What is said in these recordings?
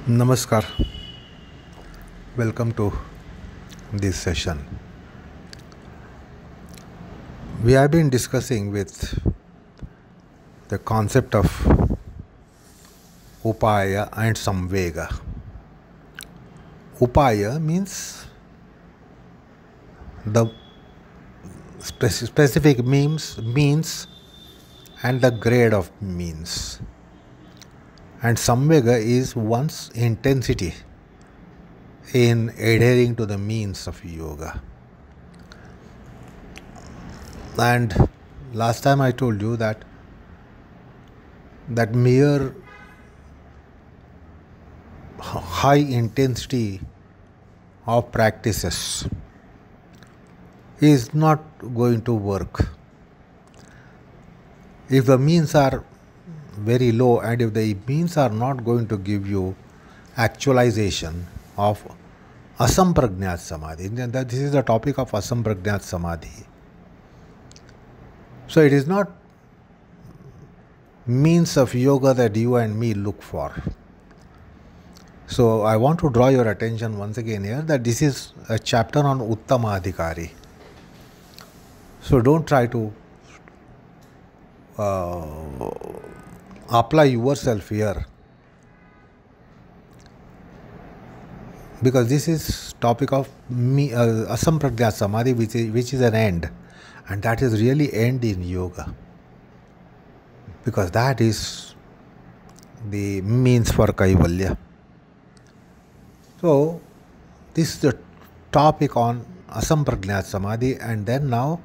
Namaskar. Welcome to this session. We have been discussing with the concept of upaya and samvega. Upaya means the specific means and the grade of means. And samvega is one's intensity in adhering to the means of yoga. And last time I told you that mere high intensity of practices is not going to work. If the means are very low and if the means are not going to give you actualization of asampragnat samadhi, then this is the topic of asampragnat samadhi. So it is not means of yoga that you and me look for. So I want to draw your attention once again here that this is a chapter on Uttama Adhikari. So don't try to apply yourself here, because this is topic of asampragnat samadhi, which is an end, and that is really end in yoga, because that is the means for kaivalya. So this is the topic on asampragnat samadhi, and then now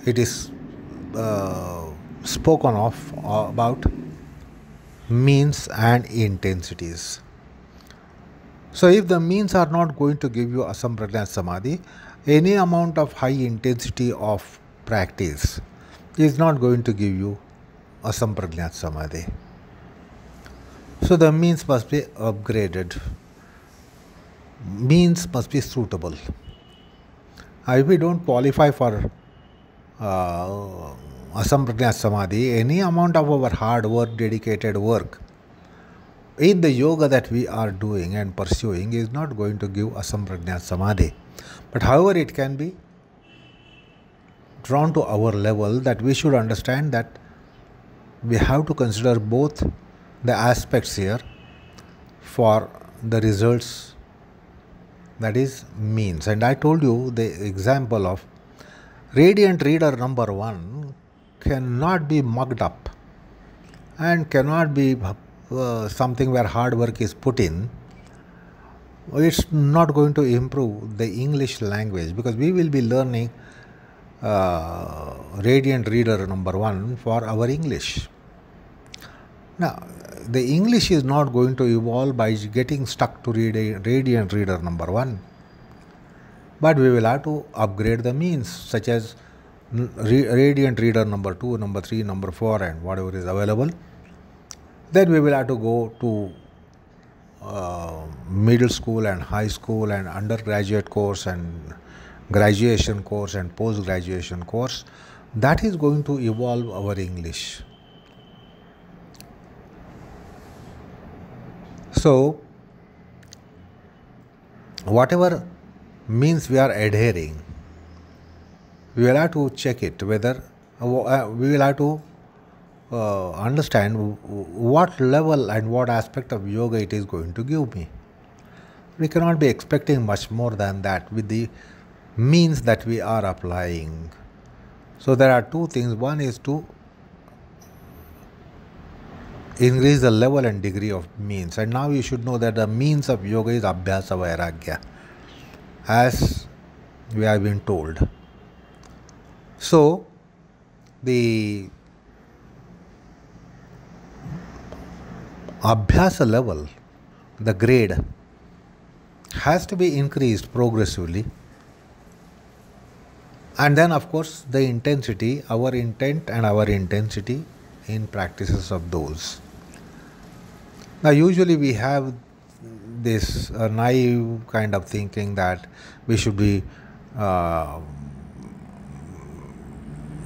it is spoken of about means and intensities. So if the means are not going to give you asampragnat samadhi, any amount of high intensity of practice is not going to give you asampragnat samadhi. So the means must be upgraded. Means must be suitable. If we don't qualify for asampragnat samadhi, any amount of our hard work, dedicated work in the yoga that we are doing and pursuing is not going to give asampragnat samadhi. But however, it can be drawn to our level that we should understand that we have to consider both the aspects here for the results, that is means. And I told you the example of radiant reader number 1 cannot be mugged up and cannot be something where hard work is put in. It's not going to improve the English language, because we will be learning radiant reader number 1 for our English. Now, the English is not going to evolve by getting stuck to radiant reader number 1. But we will have to upgrade the means, such as radiant reader number 2, number 3, number 4, and whatever is available. Then we will have to go to middle school and high school and undergraduate course and graduation course and post-graduation course. That is going to evolve our English. So, whatever means we are adhering, we will have to check it whether we will have to understand what level and what aspect of yoga it is going to give me. We cannot be expecting much more than that with the means that we are applying. So there are two things. One is to increase the level and degree of means. And now you should know that the means of yoga is Abhyasa Vairagya, as we have been told. So, the Abhyasa level, the grade, has to be increased progressively. And then, of course, the intensity, our intent and our intensity in practices of those. Now, usually we have this naive kind of thinking that we should be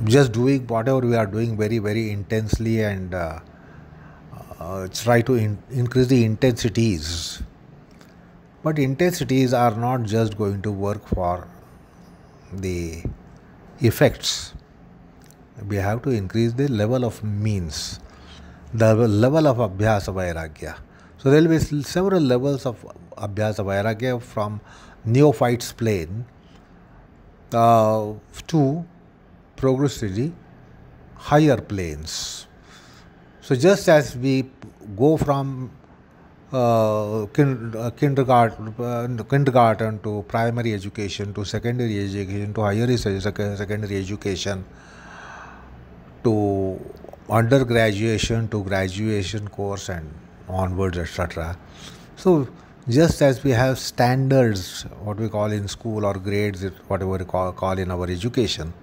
just doing whatever we are doing very, very intensely and try to increase the intensities. But intensities are not just going to work for the effects. We have to increase the level of means, the level of Abhyasa Vairagya. So there will be several levels of Abhyasa Vairagya from neophyte's plane to progressively higher planes. So just as we go from kindergarten to primary education to secondary education to higher secondary education to undergraduation to graduation course and onwards, etc. So just as we have standards, what we call in school, or grades, whatever we call in our education,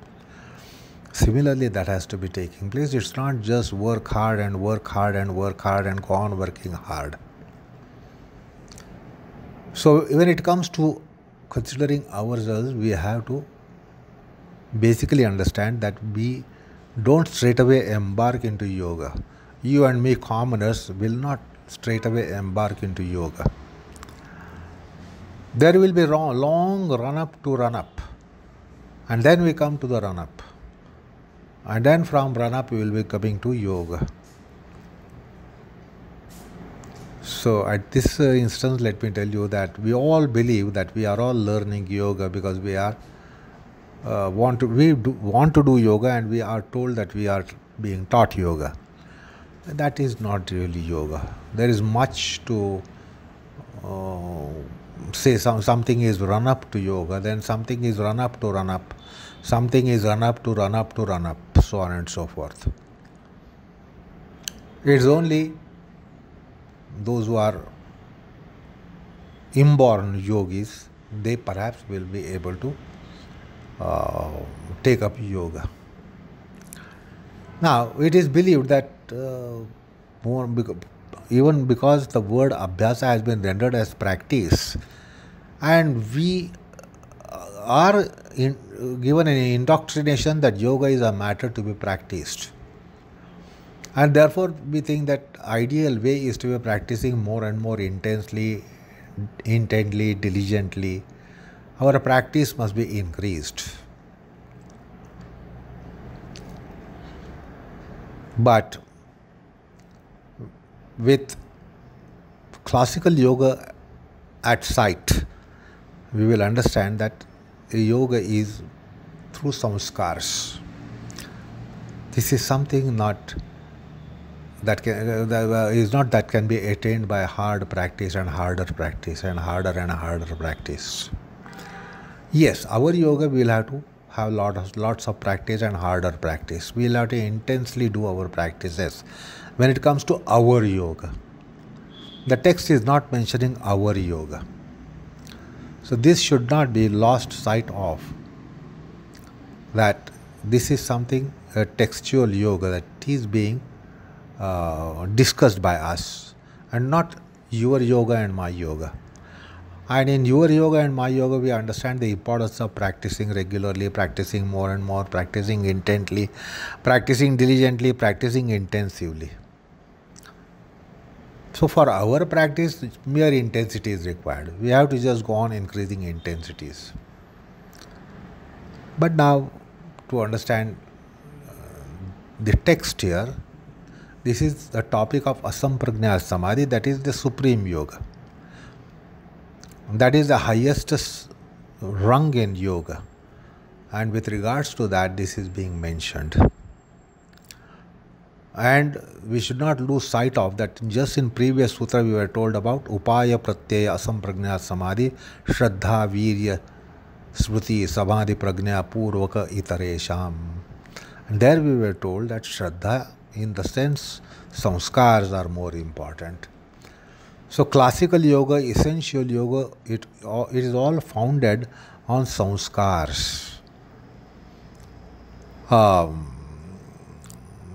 similarly that has to be taking place. It's not just work hard and work hard and work hard and go on working hard. So when it comes to considering ourselves, we have to basically understand that we don't straight away embark into yoga. You and me commoners will not straight away embark into yoga. There will be long run up to run up, and then we come to the run up, and then from run up we will be coming to yoga. So at this instance, let me tell you that we all believe that we are all learning yoga because we are want to do yoga, and we are told that we are being taught yoga. That is not really yoga. There is much to say. Something is run up to yoga, then something is run up to run up, something is run up to run up to run up, so on and so forth. It's only those who are inborn yogis, they perhaps will be able to take up yoga. Now, it is believed that even because the word Abhyasa has been rendered as practice, and we are given an indoctrination that yoga is a matter to be practiced. And therefore, we think that ideal way is to be practicing more and more intensely, intently, diligently. Our practice must be increased. But with classical yoga at sight, we will understand that yoga is through samskars. This is something that can be attained by hard practice and harder practice and harder practice. Yes, our yoga will have to have lots of practice and harder practice. We will have to intensely do our practices. When it comes to our yoga, the text is not mentioning our yoga. So this should not be lost sight of, that this is something, a textual yoga that is being discussed by us, and not your yoga and my yoga. And in your yoga and my yoga, we understand the importance of practicing regularly, practicing more and more, practicing intently, practicing diligently, practicing intensively. So for our practice, mere intensity is required. We have to just go on increasing intensities. But now, to understand the text here, this is the topic of Asamprajña Samadhi, that is the supreme yoga. That is the highest rung in yoga. And with regards to that, this is being mentioned. And we should not lose sight of that. Just in previous sutra we were told about Upaya Pratyaya Asamprajña Samadhi Shraddha Virya Smriti Samadhi Prajna Purvaka Itaresham. And there we were told that Shraddha, in the sense samskars, are more important. So classical yoga, essential yoga, it is all founded on samskars.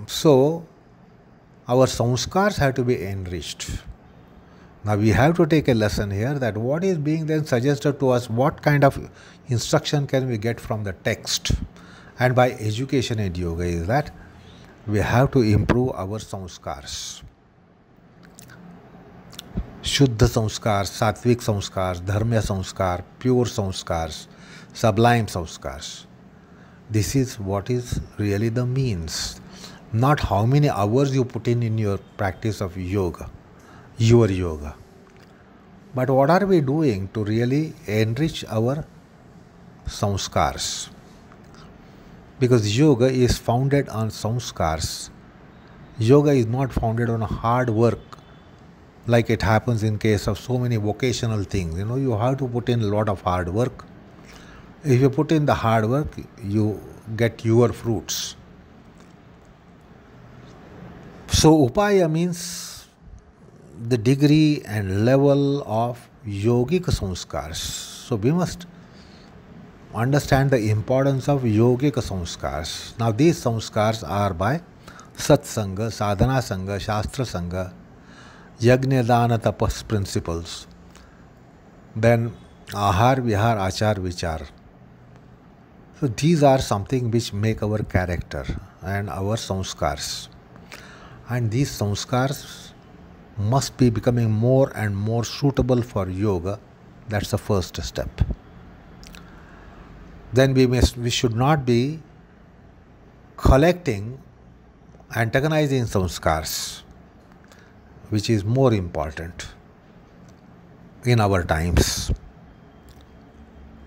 So our samskars have to be enriched. Now we have to take a lesson here, that what is being then suggested to us, what kind of instruction can we get from the text, and by education in yoga, is that we have to improve our samskars. Shuddha samskars, sattvic samskars, dharmya samskar, pure samskars, sublime samskars. This is what is really the means. Not how many hours you put in your practice of yoga, your yoga. But what are we doing to really enrich our samskars? Because yoga is founded on samskars. Yoga is not founded on hard work like it happens in case of so many vocational things. You have to put in a lot of hard work. If you put in the hard work, you get your fruits. So upaya means the degree and level of yogic samskars. So we must understand the importance of yogic samskars. Now these samskars are by satsanga, sadhana sangha, shastra sangha, yajna dana tapas principles, then ahar vihar achar vichar. So these are something which make our character and our samskars. And these samskars must be becoming more and more suitable for yoga. That's the first step. Then we should not be collecting antagonizing samskars, which is more important in our times.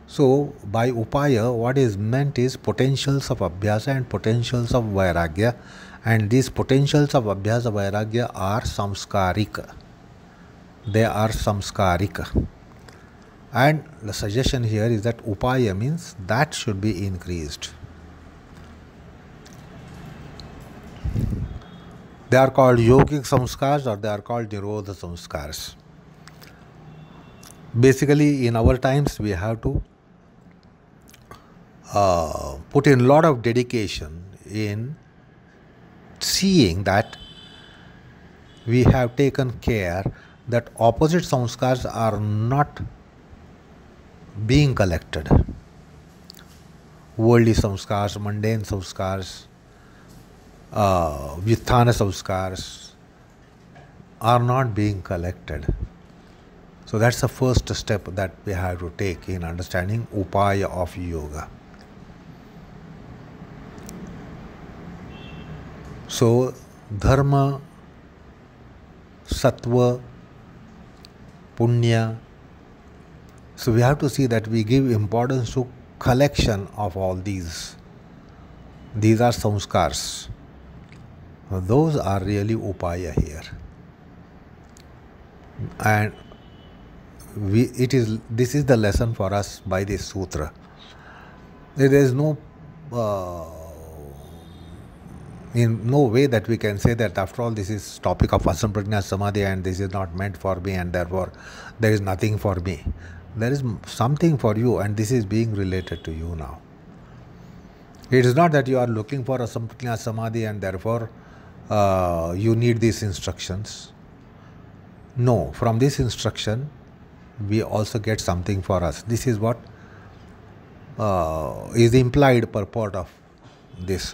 So by upaya, what is meant is potentials of abhyasa and potentials of vairagya, and these potentials of abhyasa vairagya are samskarika. They are samskarika. And the suggestion here is that upaya means that should be increased. They are called yogic samskars or they are called nirodha samskars. Basically, in our times, we have to put in a lot of dedication in seeing that we have taken care that opposite samskars are not being collected. Worldly samskars, mundane samskars, vyuthana samskars are not being collected. So that's the first step that we have to take in understanding upaya of yoga. So dharma, sattva, punya. So we have to see that we give importance to collection of all these. These are samskars. Those are really upaya here. And this is the lesson for us by this sutra. There is no in no way that we can say that after all this is topic of asamprajña samadhi and this is not meant for me and therefore there is nothing for me. There is something for you and this is being related to you now. It is not that you are looking for asamprajña samadhi and therefore you need these instructions. No, from this instruction we also get something for us. This is what is the implied purport of this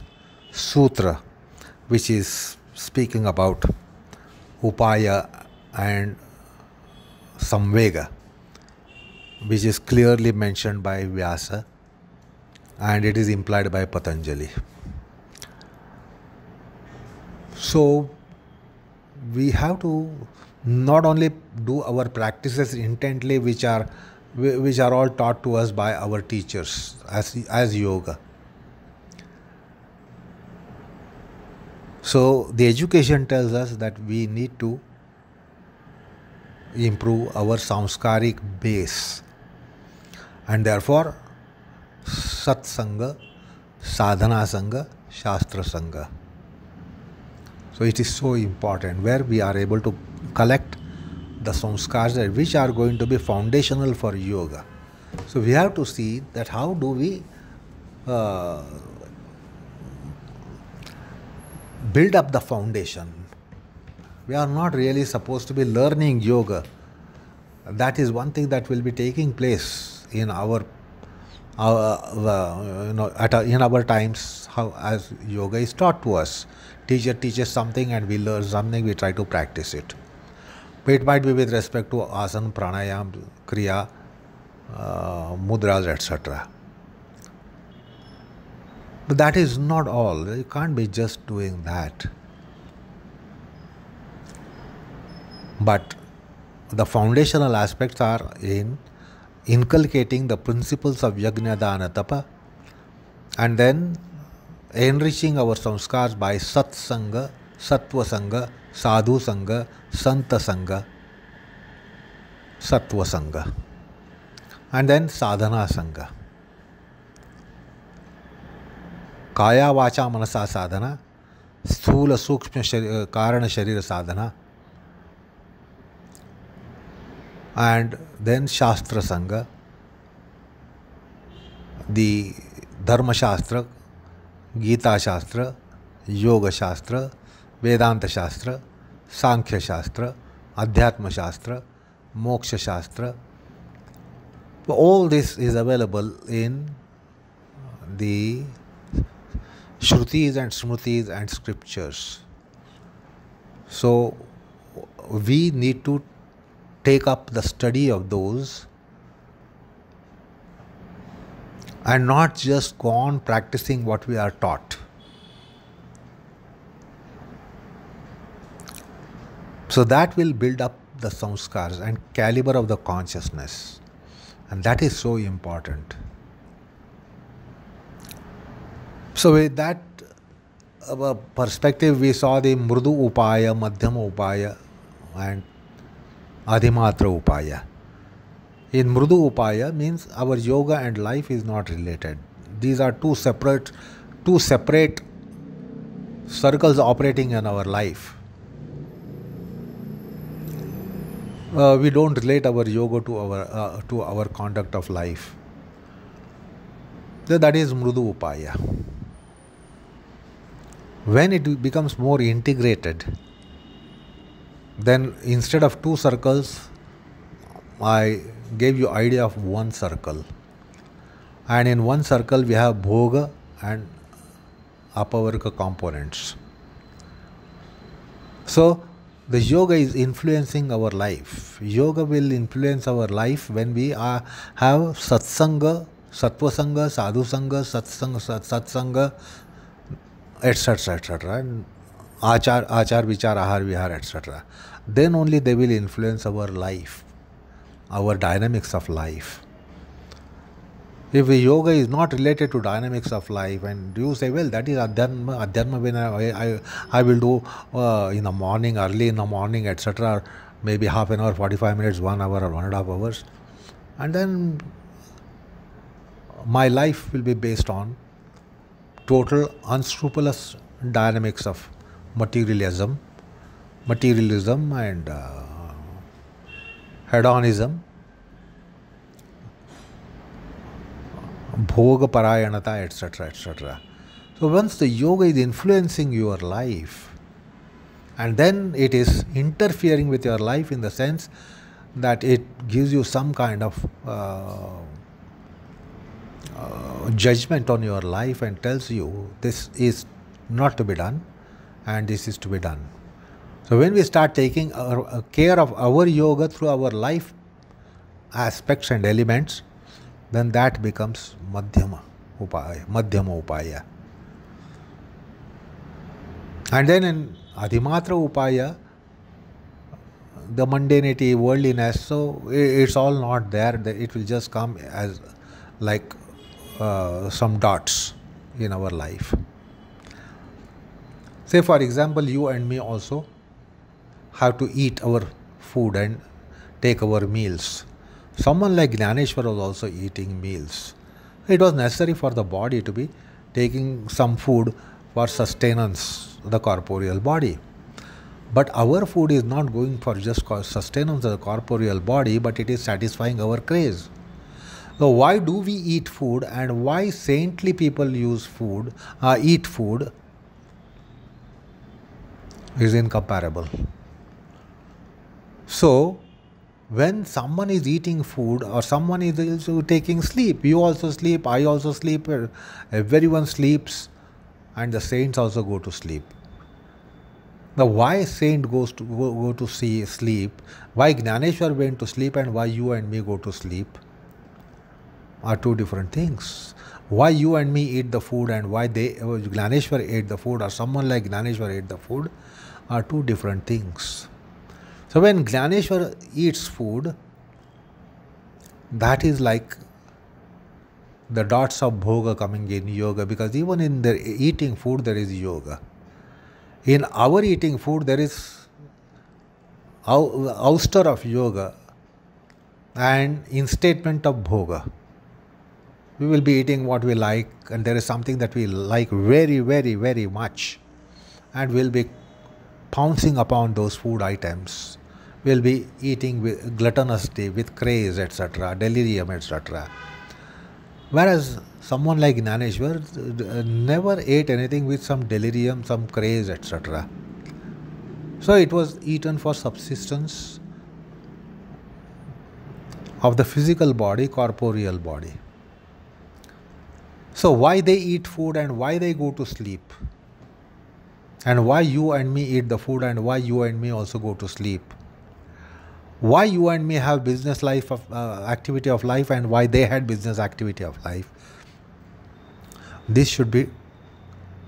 sutra, which is speaking about upaya and samvega, which is clearly mentioned by Vyasa and it is implied by Patanjali. So we have to not only do our practices intently, which are all taught to us by our teachers as yoga. So the education tells us that we need to improve our samskaric base, and therefore satsanga, sadhana sangha, shastra sangha. So it is so important where we are able to collect the samskars which are going to be foundational for yoga. So we have to see that how do we build up the foundation. We are not really supposed to be learning yoga. That is one thing that will be taking place in our in our times, how as yoga is taught to us. Teacher teaches something and we learn something, we try to practice it. It might be with respect to asana, pranayam, kriya, mudras, etc. But that is not all. You can't be just doing that. But the foundational aspects are in inculcating the principles of yajna, dana, tapa, and then enriching our samskars by satsanga, sattva sanga, sadhu sanga, santa sanga, sattva sanga, and then sadhana sanga. Kaya vacha manasa sadhana, sthula sukshma karana sharira sadhana, and then Shastra Sangha, the Dharma Shastra, Gita Shastra, Yoga Shastra, Vedanta Shastra, Sankhya Shastra, Adhyatma Shastra, Moksha Shastra. All this is available in the Shrutis and Smritis and scriptures. So we need to take up the study of those and not just go on practicing what we are taught. So that will build up the samskars and caliber of the consciousness, and that is so important. So with that perspective, we saw the Mrudu Upaya, Madhyama Upaya and Adhimatra Upaya. In Mrudu Upaya means our yoga and life is not related. These are two separate circles operating in our life. We don't relate our yoga to our conduct of life. So that is Mrudu Upaya. When it becomes more integrated, then instead of two circles, I gave you idea of one circle. And in one circle we have bhoga and apavarga components. So the yoga is influencing our life. Yoga will influence our life when we have satsanga, sattva sanga, sadhu sanga, satsanga, etc., etc., and achar, vichar, ahar, vihar, etc. Then only they will influence our life, our dynamics of life. If yoga is not related to dynamics of life, and you say, well, that is adhyatma when I will do in the morning, early in the morning, etc., maybe half an hour, 45 minutes, 1 hour or 1.5 hours, and then my life will be based on total unscrupulous dynamics of materialism and hedonism, bhoga parayanata, etc., etc. So once the yoga is influencing your life, and then it is interfering with your life in the sense that it gives you some kind of judgment on your life and tells you this is not to be done and this is to be done. So when we start taking care of our yoga through our life aspects and elements, then that becomes Madhyama Upaya. And then in Adhimatra Upaya, the mundanity, worldliness, so it's all not there. It will just come as like some dots in our life. Say for example, you and me also have to eat our food and take our meals. Someone like Jnaneshwar was also eating meals. It was necessary for the body to be taking some food for sustenance of the corporeal body. But our food is not going for just sustenance of the corporeal body, but it is satisfying our craze. So why do we eat food, and why saintly people eat food is incomparable. So when someone is eating food or someone is also taking sleep, you also sleep, I also sleep, everyone sleeps, and the saints also go to sleep. The why saint goes to go to see sleep, why Gnaneshwar went to sleep and why you and me go to sleep are two different things. Why you and me eat the food and why Gnaneshwar ate the food or someone like Gnaneshwar ate the food are two different things. So when Gnaneshwar eats food, that is like the dots of bhoga coming in yoga, because even in the eating food there is yoga. In our eating food there is ouster of yoga and instatement of bhoga. We will be eating what we like, and there is something that we like very, very, very much, and we'll be pouncing upon those food items. We'll be eating with gluttonously, with craze, etc., delirium, etc. Whereas someone like Gnaneshwar never ate anything with some delirium, some craze, etc. So it was eaten for subsistence of the physical body, corporeal body. So why they eat food and why they go to sleep, and why you and me eat the food and why you and me also go to sleep, why you and me have business life of activity of life and why they had business activity of life, this should be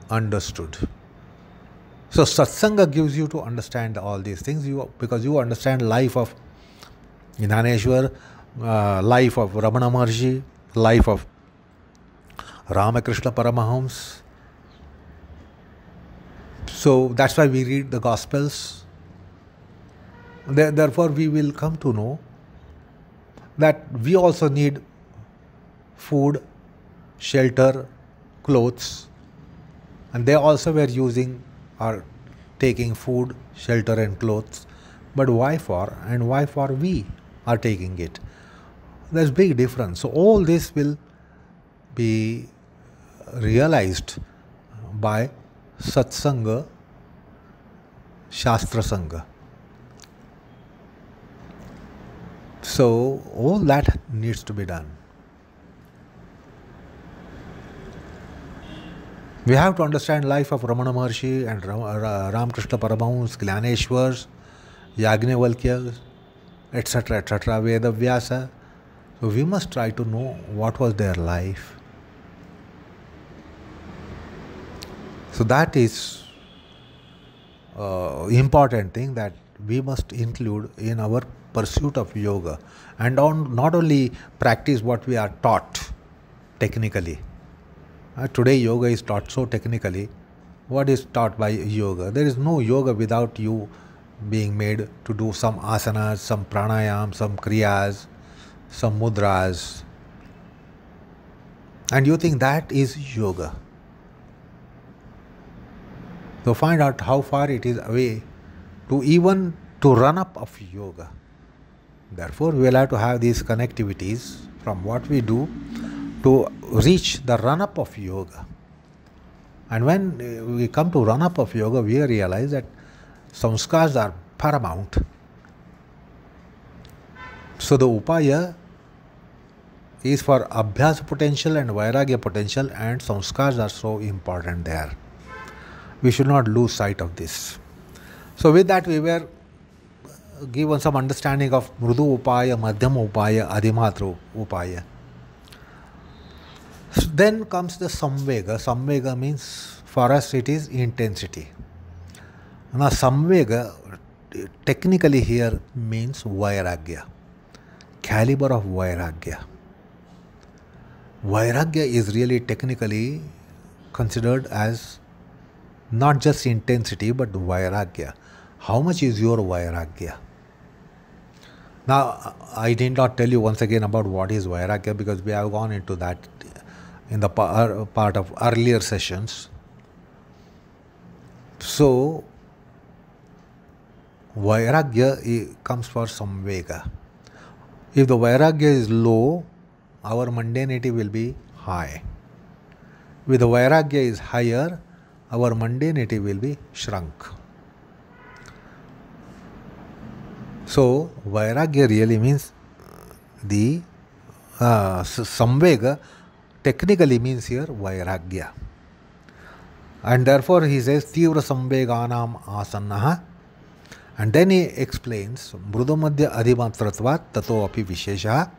understood. So satsanga gives you to understand all these things, because you understand life of Gnaneshwar, life of Ramana Maharshi, life of Ramakrishna Paramahams. So that's why we read the Gospels. Therefore, we will come to know that we also need food, shelter, clothes, and they also were using or taking food, shelter, and clothes. But why for, and why for we are taking it? There's big difference. So all this will be realized by satsanga, shastra sangha. So all that needs to be done. We have to understand life of Ramana Maharshi and Ramakrishna Paramahams, Gnaneshwars, Yajnavalkya, etc., etc., Vedavyasa. So we must try to know what was their life. So that is important thing that we must include in our pursuit of yoga, and not only practice what we are taught technically. Today yoga is taught so technically. What is taught by yoga? There is no yoga without you being made to do some asanas, some pranayam, some kriyas, some mudras, and you think that is yoga. So find out how far it is away to even to run up of yoga. Therefore, we will have to have these connectivities from what we do to reach the run up of yoga. And when we come to run up of yoga, we realize that samskars are paramount. So the upaya is for abhyas potential and vairagya potential, and samskars are so important there. We should not lose sight of this. So with that we were given some understanding of Mrudu Upaya, Madhyama Upaya, Adhimatra Upaya. Then comes the Samvega. Samvega means, for us it is intensity. Now Samvega technically here means Vairagya, caliber of Vairagya. Vairagya is really technically considered as not just intensity but Vairagya. How much is your Vairagya? Now, I did not tell you once again about what is Vairagya, because we have gone into that in the part of earlier sessions. So, Vairagya comes for Samvega. If the Vairagya is low, our mundanity will be high. If the Vairagya is higher, our mundanity will be shrunk. So, Vairagya really means the Samvega technically means here Vairagya. And therefore he says Tivra Samveganam Asannaha. And then he explains Mrudumadhya Adhimatratvat Tato Api Vishesha.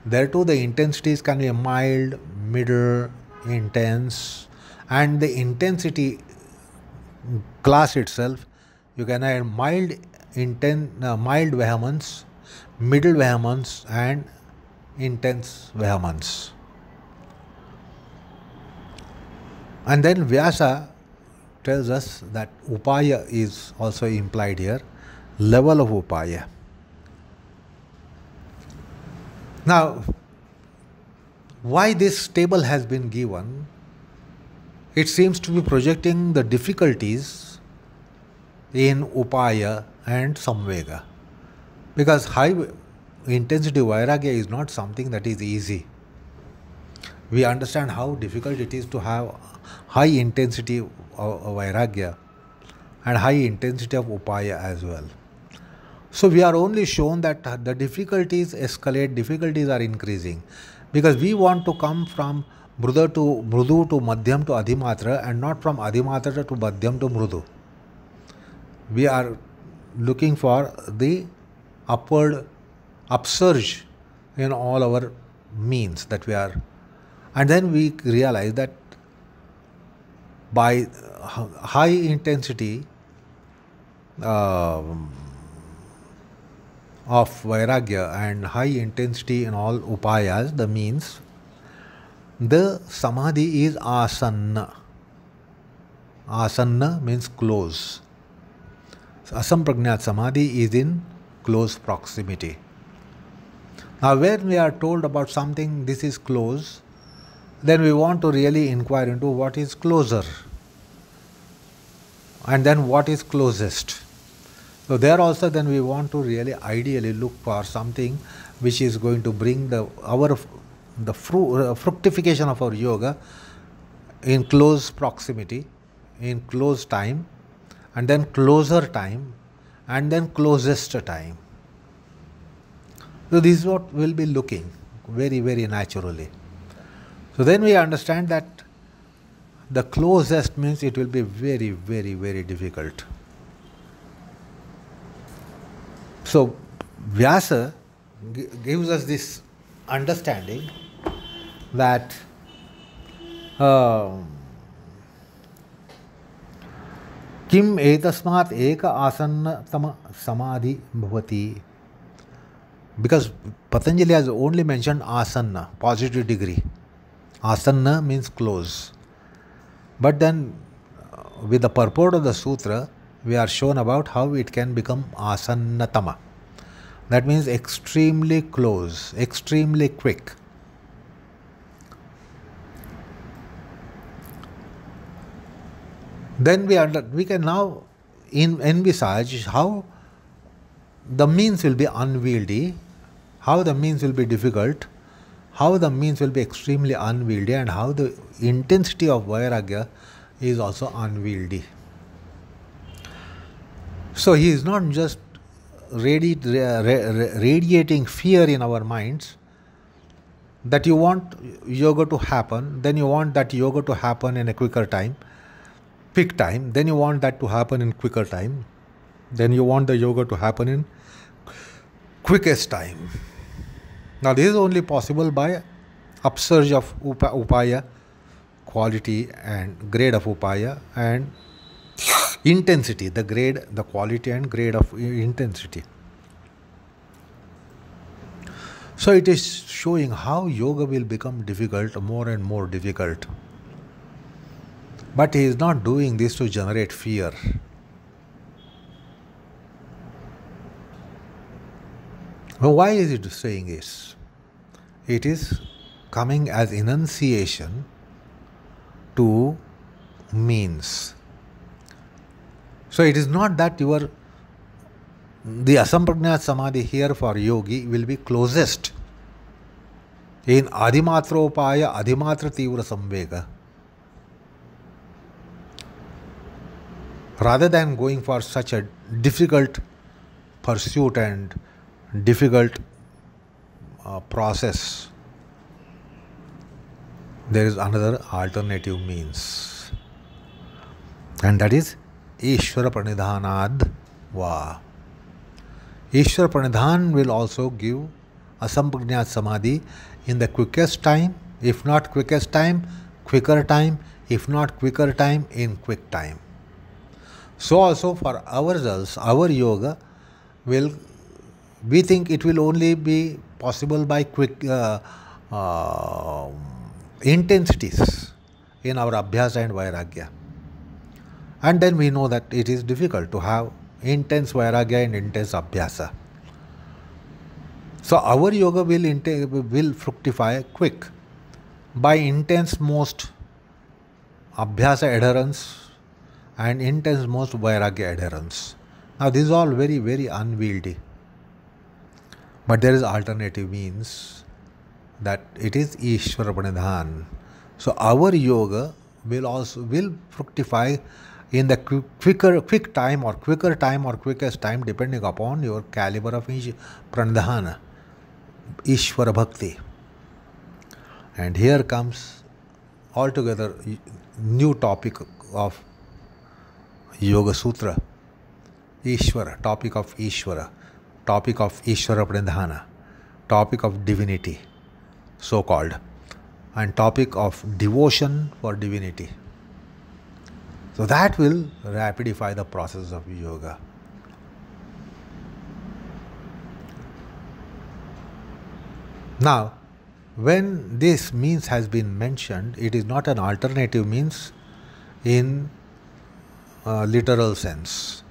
There too the intensities can be mild, middle, intense, and the intensity class itself, you can add mild, mild vehemence, middle vehemence, and intense vehemence. And then Vyasa tells us that upaya is also implied here, level of upaya. Now, why this table has been given? It seems to be projecting the difficulties in upaya and samvega. Because high intensity vairagya is not something that is easy. We understand how difficult it is to have high intensity of vairagya and high intensity of upaya as well. So we are only shown that the difficulties escalate, difficulties are increasing, because we want to come from mrudu to madhyam to adhimatra, and not from adhimatra to madhyam to mrudu. We are looking for the upward upsurge in all our means that we are. And then we realize that by high intensity of vairagya and high intensity in all upayas, the means, the samadhi is asanna. Asanna means close. Asampragnat samadhi is in close proximity. Now when we are told about something, this is close, then we want to really inquire into what is closer, and then what is closest. So there also then we want to really ideally look for something which is going to bring the fructification of our yoga in close proximity, in close time, and then closer time, and then closest time. So this is what we'll be looking very, very naturally. So then we understand that the closest means it will be very, very, very difficult. So Vyasa gives us this understanding that Kim etasmat eka asanna tama samadhi bhavati. Because Patanjali has only mentioned asanna, positive degree. Asanna means close. But then with the purport of the sutra, we are shown about how it can become asannatama. That means extremely close, extremely quick. Then we can now envisage how the means will be unwieldy, how the means will be difficult, how the means will be extremely unwieldy, and how the intensity of vairagya is also unwieldy. So he is not just radiating fear in our minds that you want yoga to happen, then you want that yoga to happen in a quicker time, peak time, then you want that to happen in quicker time, then you want the yoga to happen in quickest time. Now this is only possible by upsurge of upaya, quality and grade of upaya, and intensity, the grade, the quality and grade of intensity. So it is showing how yoga will become difficult, more and more difficult. But he is not doing this to generate fear. Well, why is it saying this? It is coming as enunciation to means. So it is not that the asampragnat samadhi here for yogi will be closest in adhimatra upaya, adhimatra tivra samvega. Rather than going for such a difficult pursuit and difficult process, there is another alternative means. and that is Ishvara Pranidhanad Va. Ishvara Pranidhan will also give Asampajñat Samadhi in the quickest time, if not quickest time, quicker time, if not quicker time, in quick time. So also for ourselves, our yoga will, we think it will only be possible by quick intensities in our Abhyasa and Vairagya. And then we know that it is difficult to have intense Vairagya and intense Abhyasa. So our yoga will fructify quick by intense most Abhyasa adherence and intense most Vairagya adherence. Now this is all very, very unwieldy. But there is alternative means that it is Ishvara Pranidhan. So our yoga will fructify in the quick time or quickest time, depending upon your caliber of Pranidhana, Ishvara Bhakti. And here comes altogether new topic of Yoga Sutra, Ishvara, topic of Ishvara Pranidhana, topic of divinity, so called, and topic of devotion for divinity. So that will rapidify the process of yoga. Now, when this means has been mentioned, it is not an alternative means in literal sense.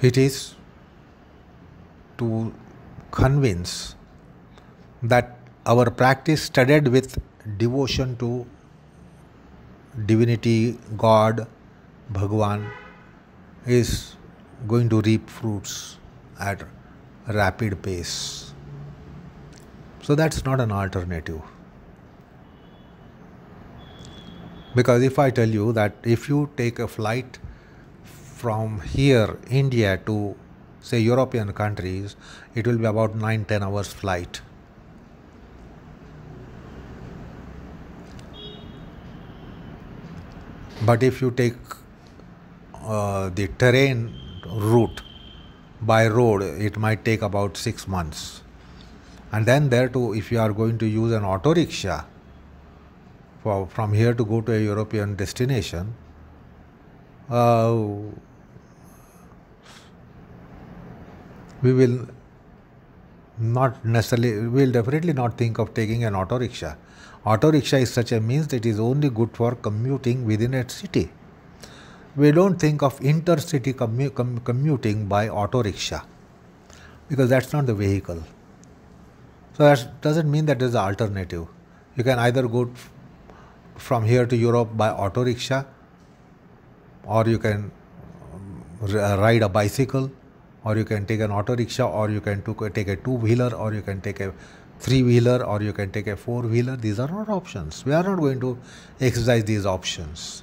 It is to convince that our practice studied with devotion to divinity, God, Bhagwan, is going to reap fruits at a rapid pace. So that's not an alternative. Because if I tell you that if you take a flight from here, India, to say European countries, it will be about 9-10 hours flight. But if you take the terrain route by road, it might take about 6 months. And then there too, if you are going to use an auto rickshaw from here to go to a European destination, we will definitely not think of taking an auto rickshaw. Auto rickshaw is such a means that it is only good for commuting within a city. We don't think of intercity commuting by auto rickshaw, because that's not the vehicle. So that doesn't mean that there is an alternative. You can either go from here to Europe by auto rickshaw, or you can ride a bicycle, or you can take an auto rickshaw, or you can take a two-wheeler, or you can take a three-wheeler, or you can take a four-wheeler. These are not options. We are not going to exercise these options.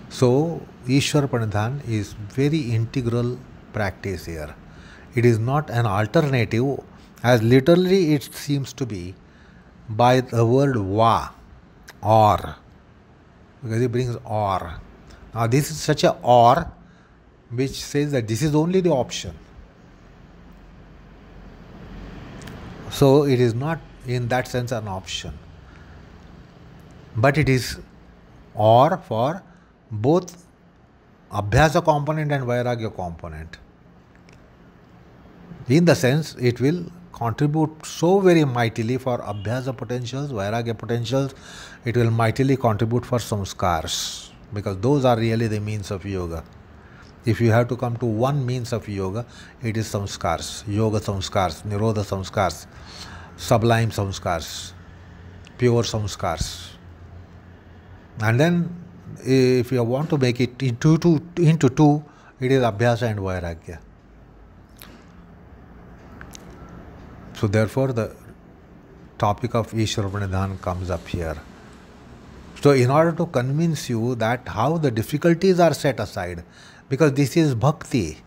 So Ishvara Pranidhan is very integral practice here. It is not an alternative, as literally it seems to be, by the word va, or, because it brings or. Now this is such a or which says that this is only the option. So it is not in that sense an option, but it is or for both Abhyasa component and Vairagya component. In the sense, it will contribute so very mightily for Abhyasa potentials, Vairagya potentials. It will mightily contribute for samskars, because those are really the means of yoga. If you have to come to one means of yoga, it is samskars, yoga samskars, nirodha samskars, sublime samskars, pure samskars. And then if you want to make it into two, it is Abhyasa and Vairagya. So therefore the topic of Ishvara Pranidhan comes up here. So in order to convince you that how the difficulties are set aside, because this is bhakti,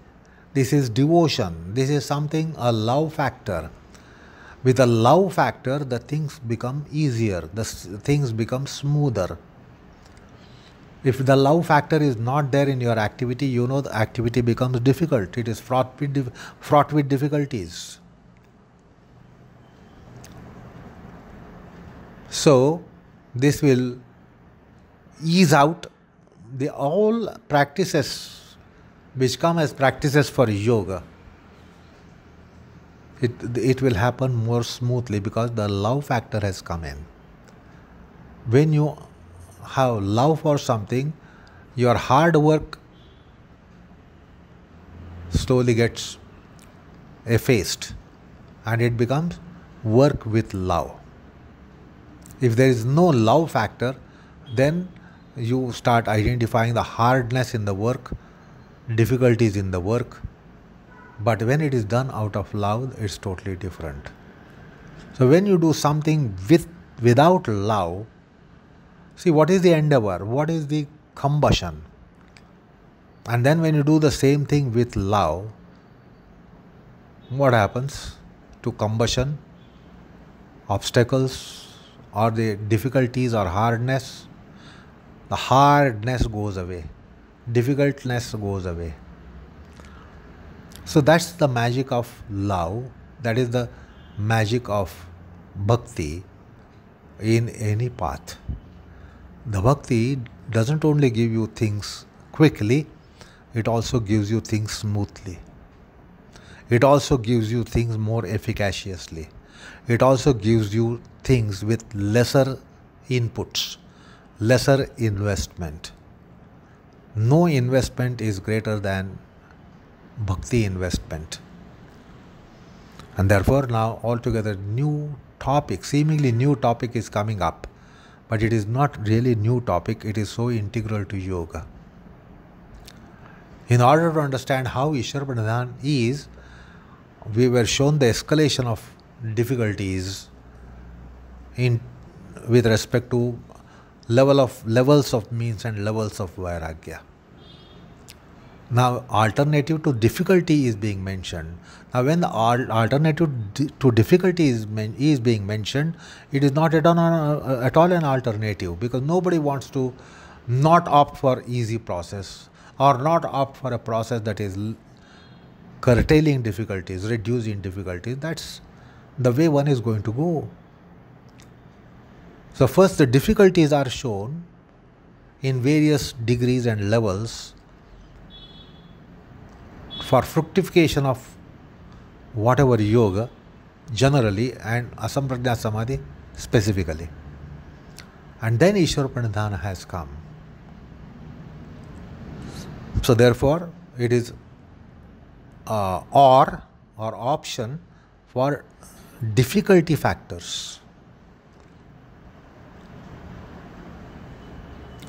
this is devotion, this is something, a love factor, With a love factor, the things become easier, things become smoother. If the love factor is not there in your activity, you know the activity becomes difficult. It is fraught with difficulties. So, this will ease out the all practices which come as practices for yoga. It will happen more smoothly because the love factor has come in. When you have love for something, your hard work slowly gets effaced and it becomes work with love. If there is no love factor, then you start identifying the hardness in the work, difficulties in the work. But when it is done out of love, it's totally different. So when you do something without love, see what is the endeavor, what is the combustion. And then when you do the same thing with love, what happens to combustion, obstacles, or the difficulties or hardness? The hardness goes away, difficultness goes away. So that's the magic of love, that is the magic of bhakti in any path. The bhakti doesn't only give you things quickly, it also gives you things smoothly. It also gives you things more efficaciously. It also gives you things with lesser inputs, lesser investment. No investment is greater than bhakti investment. And therefore now altogether new topic, seemingly new topic is coming up, but it is not really new topic, it is so integral to yoga. In order to understand how Ishwara Pranidhana is, we were shown the escalation of difficulties with respect to levels of means and levels of vairagya. Now, alternative to difficulty is being mentioned. Now, when the alternative to difficulty is being mentioned, it is not at all an alternative, because nobody wants to not opt for easy process or not opt for a process that is curtailing difficulties, reducing difficulties. That's the way one is going to go. So first the difficulties are shown in various degrees and levels for fructification of whatever yoga generally and Asamprajñat Samadhi specifically. And then Ishwara Pranidhana has come. So therefore it is or option for difficulty factors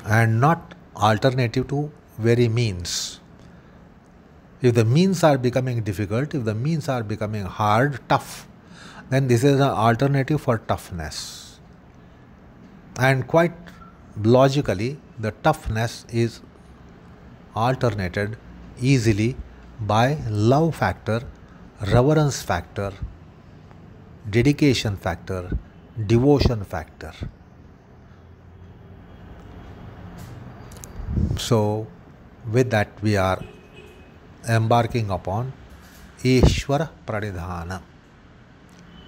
and not alternative to very means. If the means are becoming difficult, if the means are becoming hard, tough, then this is an alternative for toughness. And quite logically, the toughness is alternated easily by love factor, reverence factor, dedication factor, devotion factor. So, with that we are embarking upon Ishwara Pranidhana,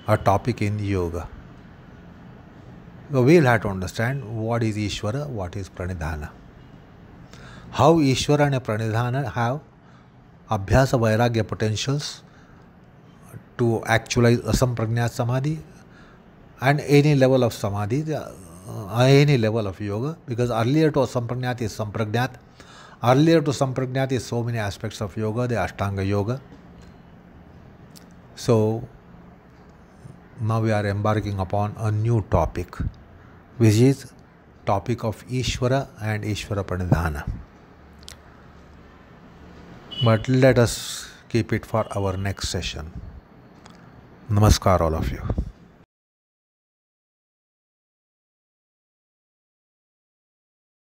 a topic in yoga. So we'll have to understand what is Ishwara, what is Pranidhana. How Ishwara and Pranidhana have Abhyasa Vairagya potentials to actualize Asamprajñat Samadhi and any level of Samadhi, any level of yoga, because earlier to Asamprajñat is Samprajñat. Earlier to Samprajñat is so many aspects of yoga, the Ashtanga Yoga. So now we are embarking upon a new topic, which is topic of Ishwara and Ishwara Pranidhana. But let us keep it for our next session. Namaskar all of you.